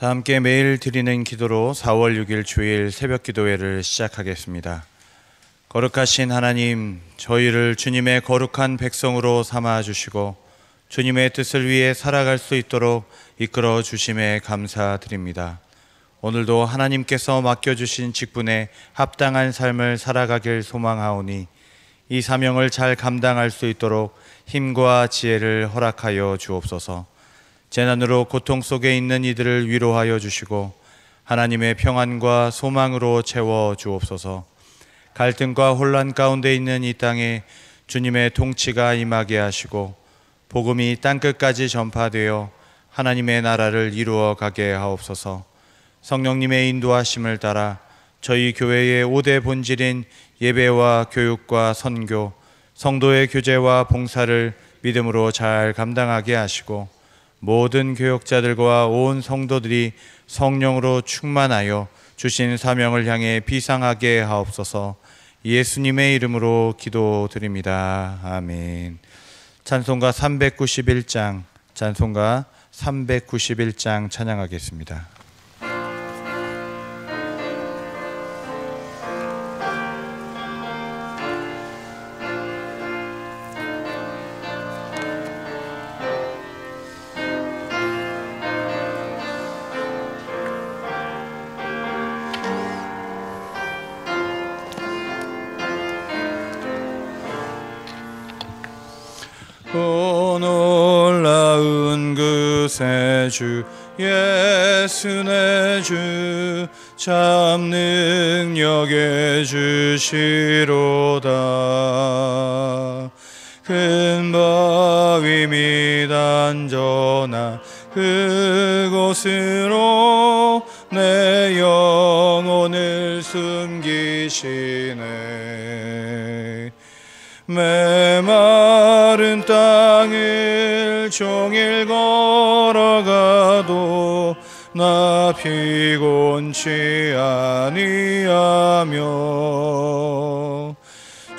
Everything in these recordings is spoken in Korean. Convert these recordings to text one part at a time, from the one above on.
다 함께 매일 드리는 기도로 4월 6일 주일 새벽 기도회를 시작하겠습니다. 거룩하신 하나님, 저희를 주님의 거룩한 백성으로 삼아 주시고 주님의 뜻을 위해 살아갈 수 있도록 이끌어 주심에 감사드립니다. 오늘도 하나님께서 맡겨주신 직분에 합당한 삶을 살아가길 소망하오니 이 사명을 잘 감당할 수 있도록 힘과 지혜를 허락하여 주옵소서. 재난으로 고통 속에 있는 이들을 위로하여 주시고 하나님의 평안과 소망으로 채워 주옵소서. 갈등과 혼란 가운데 있는 이 땅에 주님의 통치가 임하게 하시고 복음이 땅끝까지 전파되어 하나님의 나라를 이루어 가게 하옵소서. 성령님의 인도하심을 따라 저희 교회의 5대 본질인 예배와 교육과 선교, 성도의 교제와 봉사를 믿음으로 잘 감당하게 하시고 모든 교역자들과 온 성도들이 성령으로 충만하여 주신 사명을 향해 비상하게 하옵소서. 예수님의 이름으로 기도드립니다. 아멘. 찬송가 391장, 찬송가 391장 찬양하겠습니다. 놀라운 그새 주 예수 내 주 참 능력의 주시로다. 큰 바위 밑 안전한 그곳으로 내 영혼을 숨기시네. 메마른 땅을 종일 걸어가도 나 피곤치 아니하며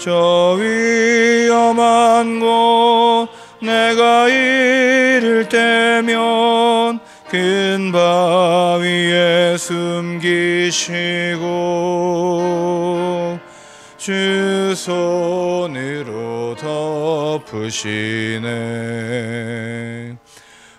저 위험한 곳 내가 이를 때면 큰 바위에 숨기시고 주 손으로 덮으시네.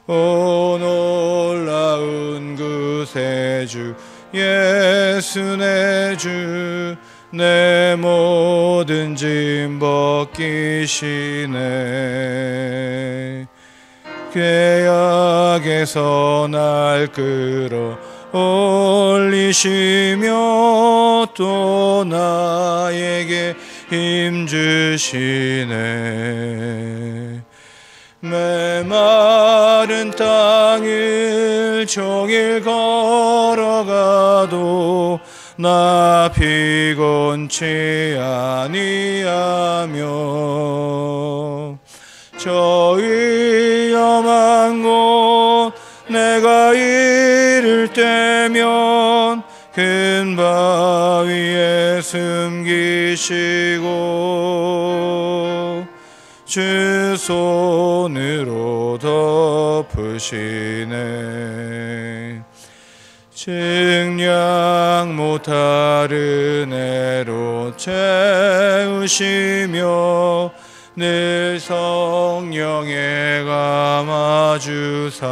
오 놀라운 그새 주 예수 내 주 내 모든 짐 벗기시네. 죄악에서 날 끌어 올리시며 또 나에게 힘 주시네. 메마른 땅을 종일 걸어가도 나 피곤치 아니하며 저 위험한 곳 내가 이를 때면 큰 바위에 숨기시고 주 손으로 덮으시네. 증량 못할 은혜로 채우시며 늘 성령에 감아주사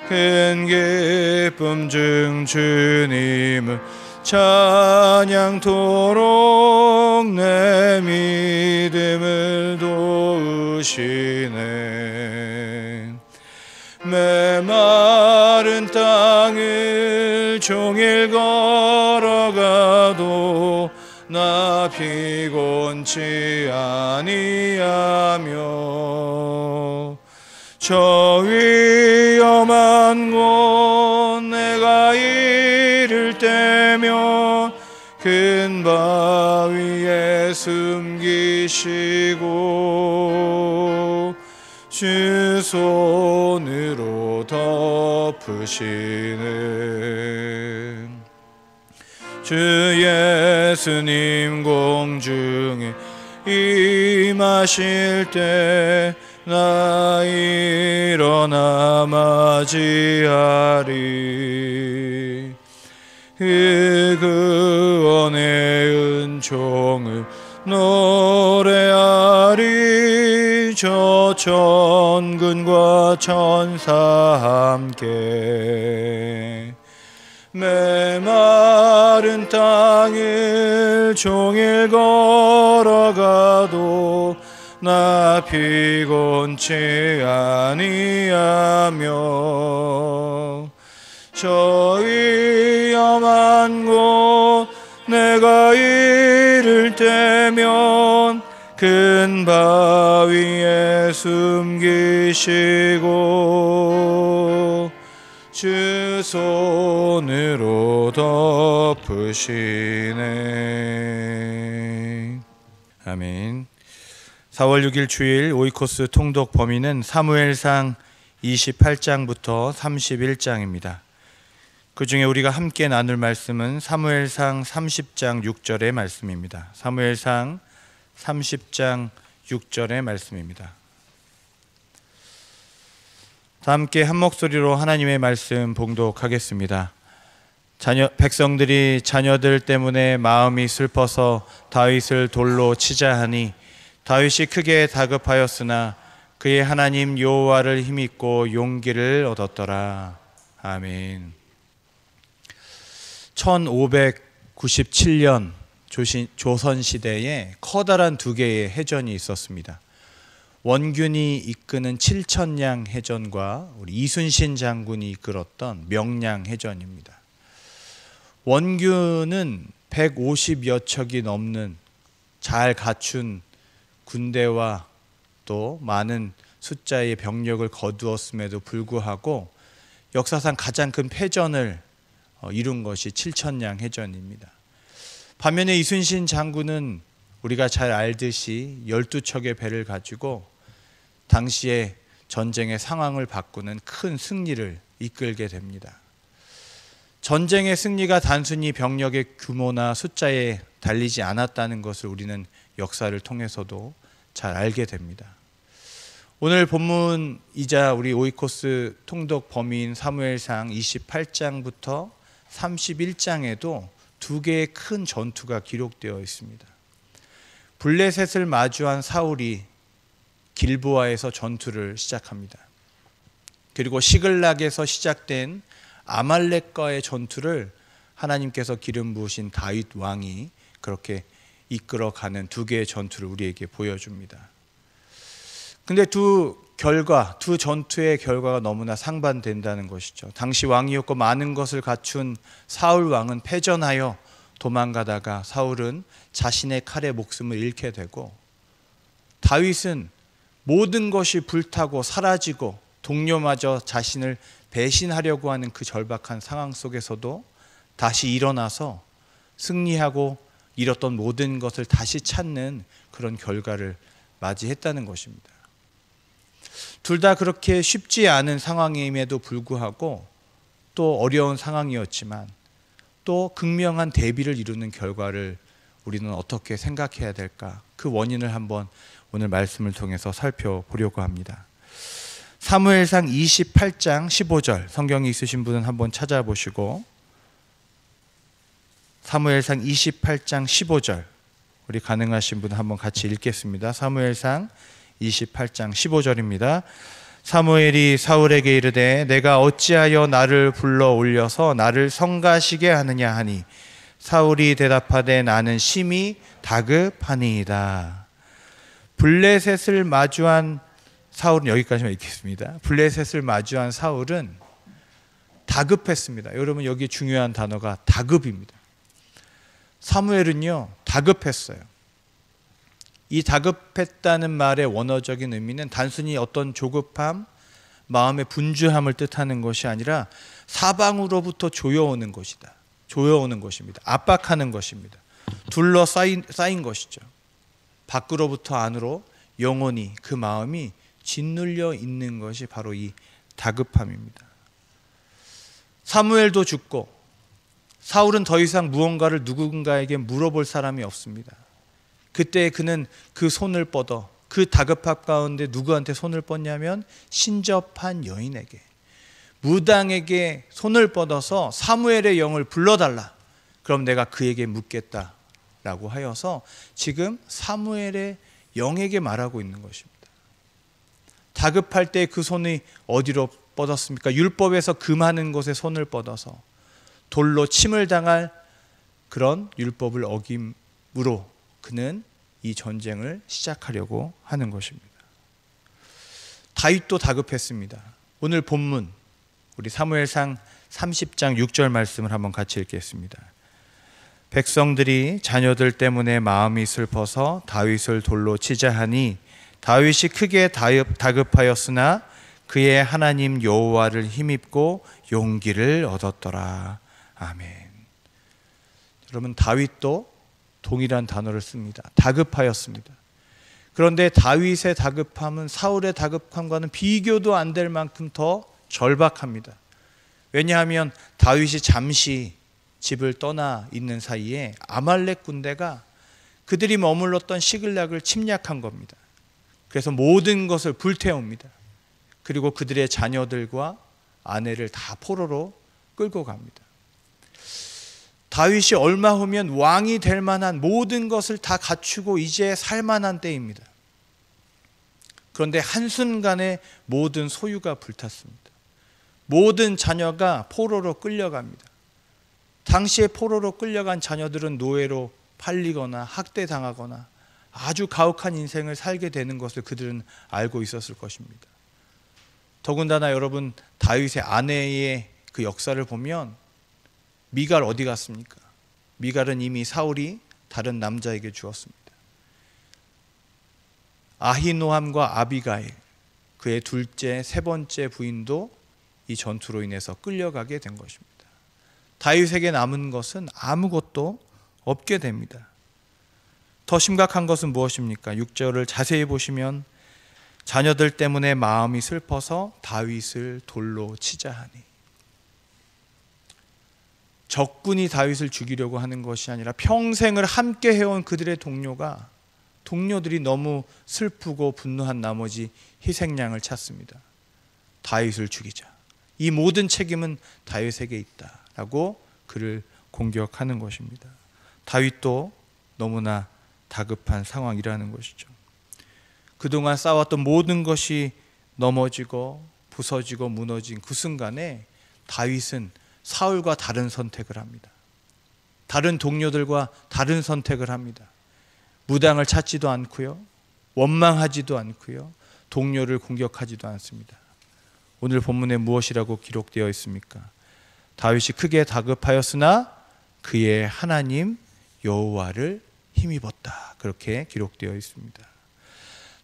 큰 기쁨 중 주님을 찬양토록 내 믿음을 도우시네. 메마른 땅을 종일 걸어가도 나 피곤치 아니하며 저 위험한 곳 내가 이를 때면 큰 바위에 숨기시고 주 손으로 덮으시네. 주 예수님 공중에 임하실 때 나 일어나 맞이하리. 그 은혜의 은총을 노래하리. 저 천군과 천사 함께 메마른 땅을 종일 걸어가도 나 피곤치 아니하며 저 위험한 곳 내가 이를 때면 큰 바위에 숨기시고 주 손으로 덮으시네. 아멘. 4월 6일 주일 오이코스 통독 범위는 사무엘상 28장부터 31장입니다. 그 중에 우리가 함께 나눌 말씀은 사무엘상 30장 6절의 말씀입니다. 사무엘상 30장 6절의 말씀입니다. 다 함께 한 목소리로 하나님의 말씀 봉독하겠습니다. 백성들이 자녀들 때문에 마음이 슬퍼서 다윗을 돌로 치자 하니 다윗이 크게 다급하였으나 그의 하나님 여호와를 힘입고 용기를 얻었더라. 아멘. 1597년 조선시대에 커다란 두 개의 해전이 있었습니다. 원균이 이끄는 7천량 해전과 우리 이순신 장군이 이끌었던 명량해전입니다. 원균은 150여 척이 넘는 잘 갖춘 군대와 또 많은 숫자의 병력을 거두었음에도 불구하고 역사상 가장 큰 패전을 이룬 것이 7천량 해전입니다. 반면에 이순신 장군은 우리가 잘 알듯이 12척의 배를 가지고 당시의 전쟁의 상황을 바꾸는 큰 승리를 이끌게 됩니다. 전쟁의 승리가 단순히 병력의 규모나 숫자에 달리지 않았다는 것을 우리는 역사를 통해서도 잘 알게 됩니다. 오늘 본문이자 우리 오이코스 통독 범위인 사무엘상 28장부터 31장에도 두 개의 큰 전투가 기록되어 있습니다. 블레셋을 마주한 사울이 길보아에서 전투를 시작합니다. 그리고 시글락에서 시작된 아말렉과의 전투를 하나님께서 기름 부으신 다윗 왕이 그렇게 이끌어가는 두 개의 전투를 우리에게 보여줍니다. 근데 두 전투의 결과가 너무나 상반된다는 것이죠. 당시 왕이었고 많은 것을 갖춘 사울 왕은 패전하여 도망가다가 사울은 자신의 칼에 목숨을 잃게 되고, 다윗은 모든 것이 불타고 사라지고 동료마저 자신을 배신하려고 하는 그 절박한 상황 속에서도 다시 일어나서 승리하고 잃었던 모든 것을 다시 찾는 그런 결과를 맞이했다는 것입니다. 둘 다 그렇게 쉽지 않은 상황임에도 불구하고 또 어려운 상황이었지만 또 극명한 대비를 이루는 결과를 우리는 어떻게 생각해야 될까? 그 원인을 한번 오늘 말씀을 통해서 살펴보려고 합니다. 사무엘상 28장 15절, 성경이 있으신 분은 한번 찾아보시고, 사무엘상 28장 15절, 우리 가능하신 분은 한번 같이 읽겠습니다. 사무엘상 28장 15절입니다. 사무엘이 사울에게 이르되 내가 어찌하여 나를 불러 올려서 나를 성가시게 하느냐 하니 사울이 대답하되 나는 심히 다급하니이다. 블레셋을 마주한 사울은, 여기까지만 읽겠습니다. 블레셋을 마주한 사울은 다급했습니다. 여러분, 여기 중요한 단어가 다급입니다. 사무엘은요, 다급했어요. 이 다급했다는 말의 원어적인 의미는 단순히 어떤 조급함, 마음의 분주함을 뜻하는 것이 아니라 사방으로부터 조여오는 것이다. 조여오는 것입니다. 압박하는 것입니다. 둘러싸인 것이죠. 밖으로부터 안으로 영혼이, 그 마음이 짓눌려 있는 것이 바로 이 다급함입니다. 사무엘도 죽고 사울은 더 이상 무언가를 누군가에게 물어볼 사람이 없습니다. 그때 그는 그 손을 뻗어 그 다급함 가운데 누구한테 손을 뻗냐면 신접한 여인에게, 무당에게 손을 뻗어서 사무엘의 영을 불러달라. 그럼 내가 그에게 묻겠다라고 하여서 지금 사무엘의 영에게 말하고 있는 것입니다. 다급할 때 그 손이 어디로 뻗었습니까? 율법에서 금하는 곳에 손을 뻗어서 돌로 침을 당할 그런 율법을 어김으로 그는 이 전쟁을 시작하려고 하는 것입니다. 다윗도 다급했습니다. 오늘 본문 우리 사무엘상 30장 6절 말씀을 한번 같이 읽겠습니다. 백성들이 자녀들 때문에 마음이 슬퍼서 다윗을 돌로 치자 하니 다윗이 크게 다급하였으나 그의 하나님 여호와를 힘입고 용기를 얻었더라. 아멘. 여러분, 다윗도 동일한 단어를 씁니다. 다급하였습니다. 그런데 다윗의 다급함은 사울의 다급함과는 비교도 안 될 만큼 더 절박합니다. 왜냐하면 다윗이 잠시 집을 떠나 있는 사이에 아말렉 군대가 그들이 머물렀던 시글락을 침략한 겁니다. 그래서 모든 것을 불태웁니다. 그리고 그들의 자녀들과 아내를 다 포로로 끌고 갑니다. 다윗이 얼마 후면 왕이 될 만한 모든 것을 다 갖추고 이제 살 만한 때입니다. 그런데 한순간에 모든 소유가 불탔습니다. 모든 자녀가 포로로 끌려갑니다. 당시에 포로로 끌려간 자녀들은 노예로 팔리거나 학대당하거나 아주 가혹한 인생을 살게 되는 것을 그들은 알고 있었을 것입니다. 더군다나 여러분, 다윗의 아내의 그 역사를 보면 미갈 어디 갔습니까? 미갈은 이미 사울이 다른 남자에게 주었습니다. 아히노함과 아비가일, 그의 둘째, 세 번째 부인도 이 전투로 인해서 끌려가게 된 것입니다. 다윗에게 남은 것은 아무것도 없게 됩니다. 더 심각한 것은 무엇입니까? 6절을 자세히 보시면 자녀들 때문에 마음이 슬퍼서 다윗을 돌로 치자 하니, 적군이 다윗을 죽이려고 하는 것이 아니라 평생을 함께 해온 그들의 동료들이 너무 슬프고 분노한 나머지 희생양을 찾습니다. 다윗을 죽이자. 이 모든 책임은 다윗에게 있다라고 그를 공격하는 것입니다. 다윗도 너무나 다급한 상황이라는 것이죠. 그동안 쌓았던 모든 것이 넘어지고 부서지고 무너진 그 순간에 다윗은 사울과 다른 선택을 합니다. 다른 동료들과 다른 선택을 합니다. 무당을 찾지도 않고요, 원망하지도 않고요, 동료를 공격하지도 않습니다. 오늘 본문에 무엇이라고 기록되어 있습니까? 다윗이 크게 다급하였으나 그의 하나님 여호와를 힘입었다. 그렇게 기록되어 있습니다.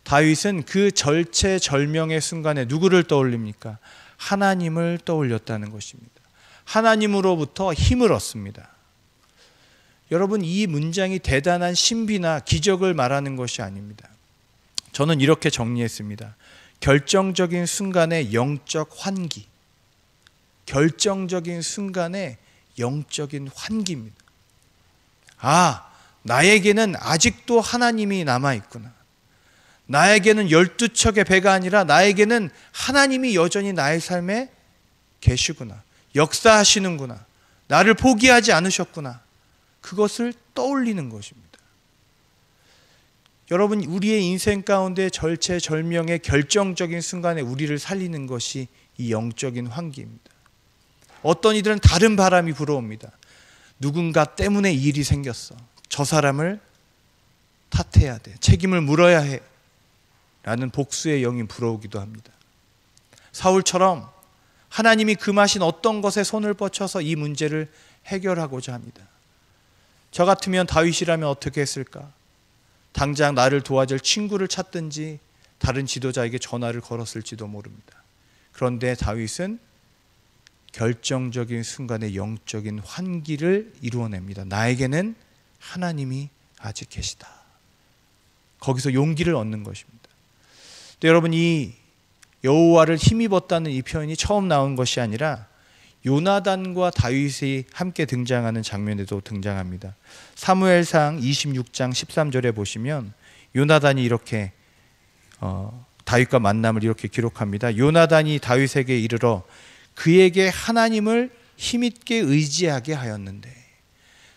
다윗은 그 절체절명의 순간에 누구를 떠올립니까? 하나님을 떠올렸다는 것입니다. 하나님으로부터 힘을 얻습니다. 여러분, 이 문장이 대단한 신비나 기적을 말하는 것이 아닙니다. 저는 이렇게 정리했습니다. 결정적인 순간의 영적 환기, 결정적인 순간의 영적인 환기입니다. 아, 나에게는 아직도 하나님이 남아있구나. 나에게는 12척의 배가 아니라 나에게는 하나님이 여전히 나의 삶에 계시구나. 역사하시는구나. 나를 포기하지 않으셨구나. 그것을 떠올리는 것입니다. 여러분, 우리의 인생 가운데 절체절명의 결정적인 순간에 우리를 살리는 것이 이 영적인 환기입니다. 어떤 이들은 다른 바람이 불어옵니다. 누군가 때문에 이 일이 생겼어. 저 사람을 탓해야 돼. 책임을 물어야 해. 라는 복수의 영이 불어오기도 합니다. 사울처럼 하나님이 금하신 어떤 것에 손을 뻗쳐서 이 문제를 해결하고자 합니다. 저 같으면 다윗이라면 어떻게 했을까? 당장 나를 도와줄 친구를 찾든지 다른 지도자에게 전화를 걸었을지도 모릅니다. 그런데 다윗은 결정적인 순간에 영적인 환기를 이루어냅니다. 나에게는 하나님이 아직 계시다. 거기서 용기를 얻는 것입니다. 또 여러분, 이 여호와를 힘입었다는 이 표현이 처음 나온 것이 아니라 요나단과 다윗이 함께 등장하는 장면에도 등장합니다. 사무엘상 26장 13절에 보시면 요나단이 이렇게 다윗과 만남을 이렇게 기록합니다. 요나단이 다윗에게 이르러 그에게 하나님을 힘있게 의지하게 하였는데,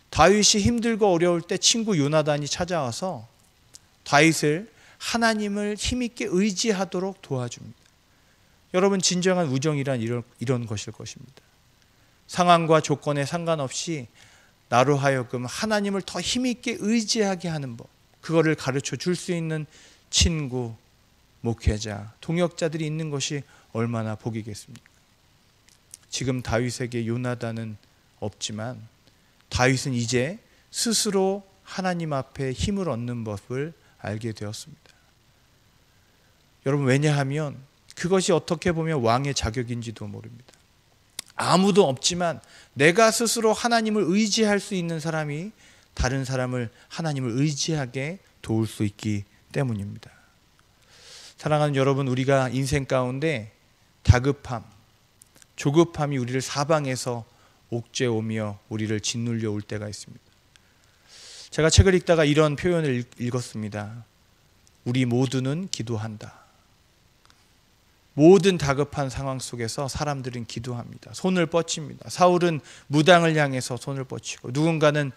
다윗이 힘들고 어려울 때 친구 요나단이 찾아와서 다윗을 하나님을 힘있게 의지하도록 도와줍니다. 여러분, 진정한 우정이란 이런 것일 것입니다. 상황과 조건에 상관없이 나로 하여금 하나님을 더 힘있게 의지하게 하는 법, 그거를 가르쳐 줄 수 있는 친구, 목회자, 동역자들이 있는 것이 얼마나 복이겠습니까? 지금 다윗에게 요나단은 없지만 다윗은 이제 스스로 하나님 앞에 힘을 얻는 법을 알게 되었습니다. 여러분, 왜냐하면 그것이 어떻게 보면 왕의 자격인지도 모릅니다. 아무도 없지만 내가 스스로 하나님을 의지할 수 있는 사람이 다른 사람을 하나님을 의지하게 도울 수 있기 때문입니다. 사랑하는 여러분, 우리가 인생 가운데 다급함, 조급함이 우리를 사방에서 옥죄오며 우리를 짓눌려 올 때가 있습니다. 제가 책을 읽다가 이런 표현을 읽었습니다. 우리 모두는 기도한다. 모든 다급한 상황 속에서 사람들은 기도합니다. 손을 뻗칩니다. 사울은 무당을 향해서 손을 뻗치고, 누군가는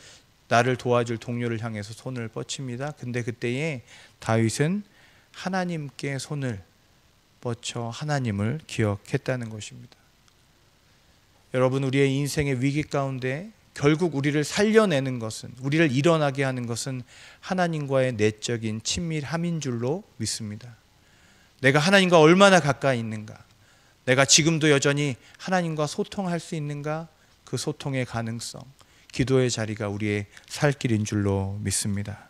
나를 도와줄 동료를 향해서 손을 뻗칩니다. 근데 그때에 다윗은 하나님께 손을 뻗쳐 하나님을 기억했다는 것입니다. 여러분, 우리의 인생의 위기 가운데 결국 우리를 살려내는 것은, 우리를 일어나게 하는 것은 하나님과의 내적인 친밀함인 줄로 믿습니다. 내가 하나님과 얼마나 가까이 있는가, 내가 지금도 여전히 하나님과 소통할 수 있는가, 그 소통의 가능성, 기도의 자리가 우리의 살 길인 줄로 믿습니다.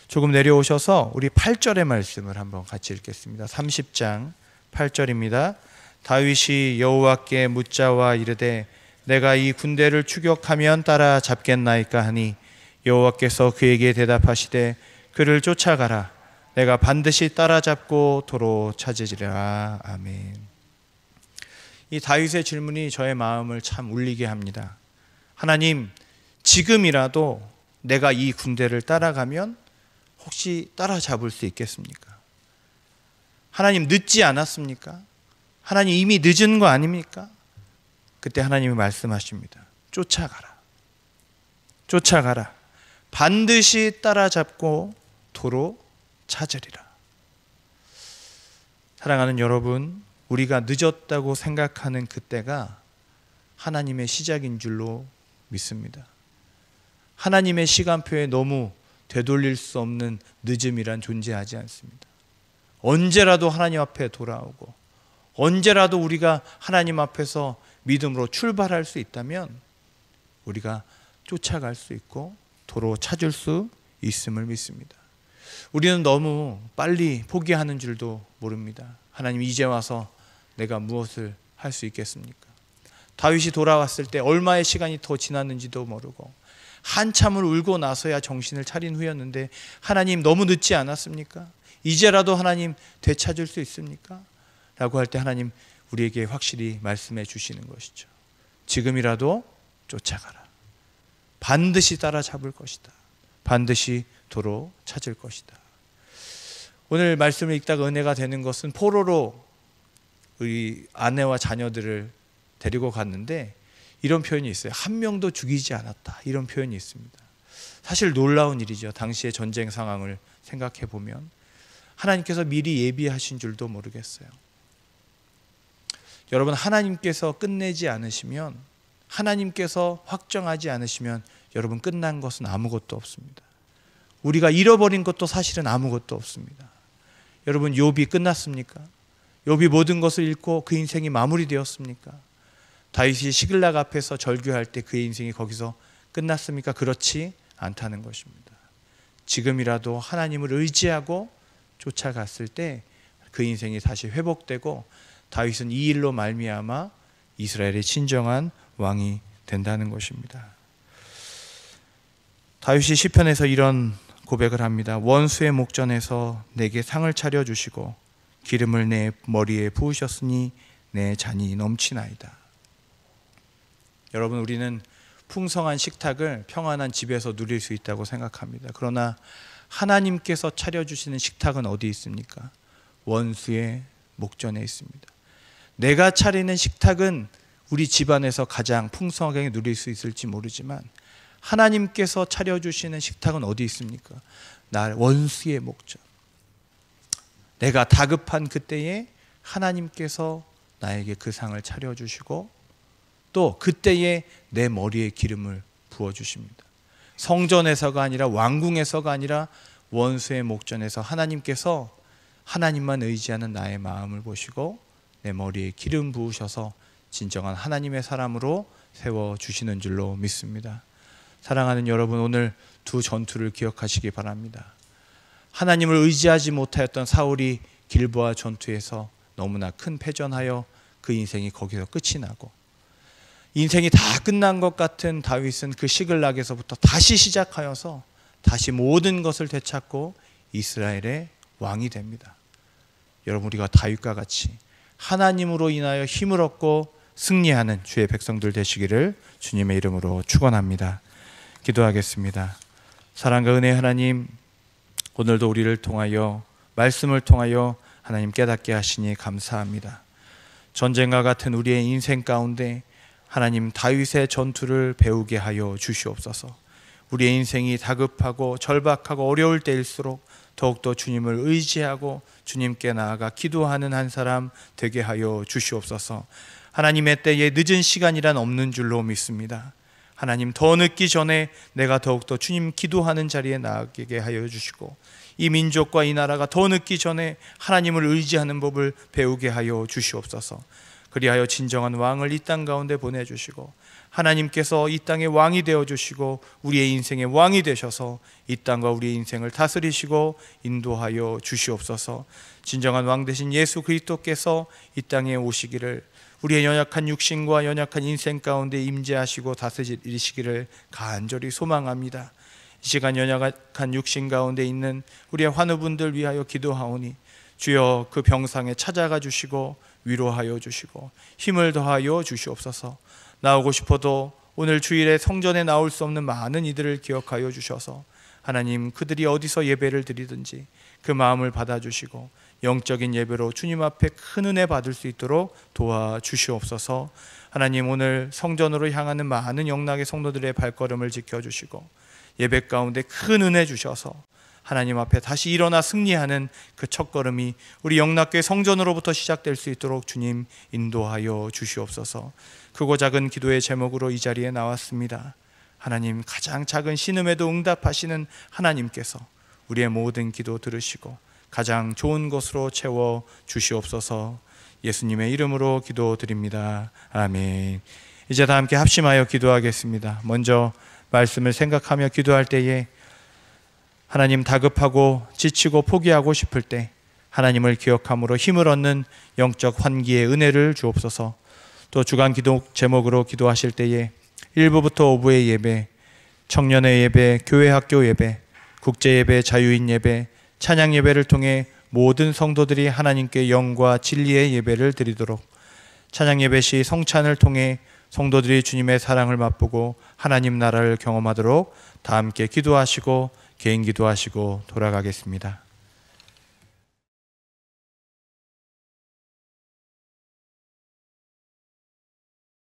조금 내려오셔서 우리 8절의 말씀을 한번 같이 읽겠습니다. 30장 8절입니다. 다윗이 여호와께 묻자와 이르되 내가 이 군대를 추격하면 따라잡겠나이까 하니 여호와께서 그에게 대답하시되 그를 쫓아가라. 내가 반드시 따라잡고 도로 찾으리라. 아멘. 이 다윗의 질문이 저의 마음을 참 울리게 합니다. 하나님, 지금이라도 내가 이 군대를 따라가면 혹시 따라잡을 수 있겠습니까? 하나님, 늦지 않았습니까? 하나님, 이미 늦은 거 아닙니까? 그때 하나님이 말씀하십니다. 쫓아가라. 쫓아가라. 반드시 따라잡고 도로 찾으리라. 사랑하는 여러분, 우리가 늦었다고 생각하는 그때가 하나님의 시작인 줄로 믿습니다. 하나님의 시간표에 너무 되돌릴 수 없는 늦음이란 존재하지 않습니다. 언제라도 하나님 앞에 돌아오고 언제라도 우리가 하나님 앞에서 믿음으로 출발할 수 있다면 우리가 쫓아갈 수 있고 도로 찾을 수 있음을 믿습니다. 우리는 너무 빨리 포기하는 줄도 모릅니다. 하나님, 이제 와서 내가 무엇을 할 수 있겠습니까? 다윗이 돌아왔을 때 얼마의 시간이 더 지났는지도 모르고 한참을 울고 나서야 정신을 차린 후였는데, 하나님, 너무 늦지 않았습니까? 이제라도 하나님 되찾을 수 있습니까? 라고 할 때 하나님 우리에게 확실히 말씀해 주시는 것이죠. 지금이라도 쫓아가라. 반드시 따라잡을 것이다. 반드시 도로 찾을 것이다. 오늘 말씀을 읽다가 은혜가 되는 것은 포로로 우리 아내와 자녀들을 데리고 갔는데 이런 표현이 있어요. 한 명도 죽이지 않았다. 이런 표현이 있습니다. 사실 놀라운 일이죠. 당시의 전쟁 상황을 생각해 보면 하나님께서 미리 예비하신 줄도 모르겠어요. 여러분, 하나님께서 끝내지 않으시면, 하나님께서 확정하지 않으시면 여러분, 끝난 것은 아무것도 없습니다. 우리가 잃어버린 것도 사실은 아무것도 없습니다. 여러분, 욥이 끝났습니까? 욥이 모든 것을 잃고 그 인생이 마무리되었습니까? 다윗이 시글락 앞에서 절규할 때 그의 인생이 거기서 끝났습니까? 그렇지 않다는 것입니다. 지금이라도 하나님을 의지하고 쫓아갔을 때 그 인생이 다시 회복되고 다윗은 이 일로 말미암아 이스라엘의 진정한 왕이 된다는 것입니다. 다윗이 시편에서 이런 고백을 합니다. 원수의 목전에서 내게 상을 차려주시고 기름을 내 머리에 부으셨으니 내 잔이 넘치나이다. 여러분, 우리는 풍성한 식탁을 평안한 집에서 누릴 수 있다고 생각합니다. 그러나 하나님께서 차려주시는 식탁은 어디 있습니까? 원수의 목전에 있습니다. 내가 차리는 식탁은 우리 집안에서 가장 풍성하게 누릴 수 있을지 모르지만 하나님께서 차려주시는 식탁은 어디 있습니까? 나 원수의 목전. 내가 다급한 그때에 하나님께서 나에게 그 상을 차려주시고 또 그때에 내 머리에 기름을 부어주십니다. 성전에서가 아니라 왕궁에서가 아니라 원수의 목전에서 하나님께서 하나님만 의지하는 나의 마음을 보시고 내 머리에 기름 부으셔서 진정한 하나님의 사람으로 세워주시는 줄로 믿습니다. 사랑하는 여러분, 오늘 두 전투를 기억하시기 바랍니다. 하나님을 의지하지 못하였던 사울이 길보아 전투에서 너무나 큰 패전하여 그 인생이 거기서 끝이 나고, 인생이 다 끝난 것 같은 다윗은 그 시글락에서부터 다시 시작하여서 다시 모든 것을 되찾고 이스라엘의 왕이 됩니다. 여러분, 우리가 다윗과 같이 하나님으로 인하여 힘을 얻고 승리하는 주의 백성들 되시기를 주님의 이름으로 축원합니다. 기도하겠습니다. 사랑과 은혜의 하나님, 오늘도 우리를 통하여 말씀을 통하여 하나님 깨닫게 하시니 감사합니다. 전쟁과 같은 우리의 인생 가운데 하나님 다윗의 전투를 배우게 하여 주시옵소서. 우리의 인생이 다급하고 절박하고 어려울 때일수록 더욱더 주님을 의지하고 주님께 나아가 기도하는 한 사람 되게 하여 주시옵소서. 하나님의 때에 늦은 시간이란 없는 줄로 믿습니다. 하나님, 더 늦기 전에 내가 더욱더 주님 기도하는 자리에 나아가게 하여 주시고, 이 민족과 이 나라가 더 늦기 전에 하나님을 의지하는 법을 배우게 하여 주시옵소서. 그리하여 진정한 왕을 이 땅 가운데 보내주시고, 하나님께서 이 땅의 왕이 되어주시고 우리의 인생의 왕이 되셔서 이 땅과 우리의 인생을 다스리시고 인도하여 주시옵소서. 진정한 왕 되신 예수 그리스도께서 이 땅에 오시기를, 우리의 연약한 육신과 연약한 인생 가운데 임재하시고 다스리시기를 간절히 소망합니다. 이 시간 연약한 육신 가운데 있는 우리의 환우분들 위하여 기도하오니 주여 그 병상에 찾아가 주시고 위로하여 주시고 힘을 더하여 주시옵소서. 나오고 싶어도 오늘 주일에 성전에 나올 수 없는 많은 이들을 기억하여 주셔서 하나님, 그들이 어디서 예배를 드리든지 그 마음을 받아주시고 영적인 예배로 주님 앞에 큰 은혜 받을 수 있도록 도와주시옵소서. 하나님, 오늘 성전으로 향하는 많은 영락의 성도들의 발걸음을 지켜주시고 예배 가운데 큰 은혜 주셔서 하나님 앞에 다시 일어나 승리하는 그 첫걸음이 우리 영락교회 성전으로부터 시작될 수 있도록 주님 인도하여 주시옵소서. 크고 작은 기도의 제목으로 이 자리에 나왔습니다. 하나님, 가장 작은 신음에도 응답하시는 하나님께서 우리의 모든 기도 들으시고 가장 좋은 것으로 채워 주시옵소서. 예수님의 이름으로 기도드립니다. 아멘. 이제 다 함께 합심하여 기도하겠습니다. 먼저 말씀을 생각하며 기도할 때에 하나님, 다급하고 지치고 포기하고 싶을 때 하나님을 기억함으로 힘을 얻는 영적 환기의 은혜를 주옵소서. 또 주간 기도 제목으로 기도하실 때에 1부부터 5부의 예배, 청년의 예배, 교회 학교 예배, 국제 예배, 자유인 예배, 찬양 예배를 통해 모든 성도들이 하나님께 영과 진리의 예배를 드리도록, 찬양 예배 시 성찬을 통해 성도들이 주님의 사랑을 맛보고 하나님 나라를 경험하도록 다 함께 기도하시고 개인 기도하시고 돌아가겠습니다.